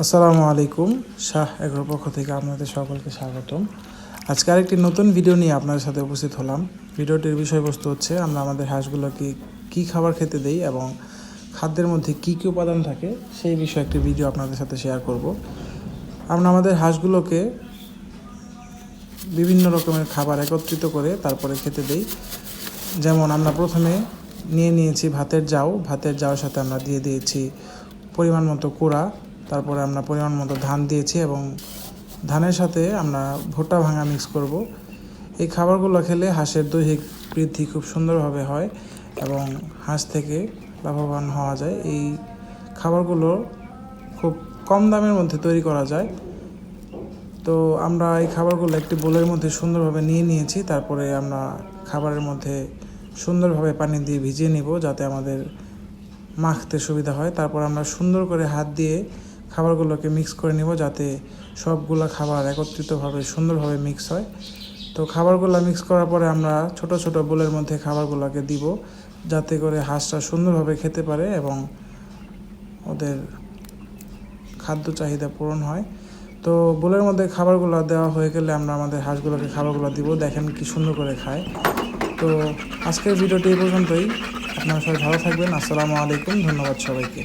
আসসালামু আলাইকুম। শাহ এগ্রোর পক্ষ থেকে আপনাদের সকলকে স্বাগতম। আজকে আরেকটি নতুন ভিডিও নিয়ে আপনাদের সাথে উপস্থিত হলাম। ভিডিওটির বিষয়বস্তু হচ্ছে আমরা আমাদের হাঁসগুলোকে কী খাবার খেতে দেই এবং খাদ্যের মধ্যে কী কী উপাদান থাকে সেই বিষয়ে একটি ভিডিও আপনাদের সাথে শেয়ার করব। আমরা আমাদের হাঁসগুলোকে বিভিন্ন রকমের খাবার একত্রিত করে তারপরে খেতে দেই। যেমন আমরা প্রথমে নিয়েছি ভাতের জাউয়ের সাথে আমরা দিয়ে দিয়েছি পরিমাণ মতো কুড়া, তারপরে আমরা পরিমাণ মতো ধান দিয়েছি এবং ধানের সাথে আমরা ভুট্টা ভাঙা মিক্স করব। এই খাবারগুলো খেলে হাঁসের দৈহিক বৃদ্ধি খুব সুন্দরভাবে হয় এবং হাঁস থেকে লাভবান হওয়া যায়। এই খাবারগুলো খুব কম দামের মধ্যে তৈরি করা যায়। তো আমরা এই খাবারগুলো একটি বোলের মধ্যে সুন্দরভাবে নিয়েছি। তারপরে আমরা খাবারের মধ্যে সুন্দরভাবে পানি দিয়ে ভিজিয়ে নিব যাতে আমাদের মাখতে সুবিধা হয়। তারপর আমরা সুন্দর করে হাত দিয়ে খাবারগুলোকে মিক্স করে নিব যাতে সবগুলো খাবার একত্রিতভাবে সুন্দরভাবে মিক্স হয়। তো খাবারগুলো মিক্স করার পরে আমরা ছোট ছোট বোলের মধ্যে খাবারগুলোকে দিব যাতে করে হাঁসটা সুন্দরভাবে খেতে পারে এবং ওদের খাদ্য চাহিদা পূরণ হয়। তো বোলের মধ্যে খাবারগুলো দেওয়া হয়ে গেলে আমরা আমাদের হাঁসগুলোকে খাবারগুলো দিব। দেখেন কি সুন্দর করে খায়। তো আজকের ভিডিওটি এই পর্যন্তই। আপনারা সবাই ভালো থাকবেন। আসসালামু আলাইকুম। ধন্যবাদ সবাইকে।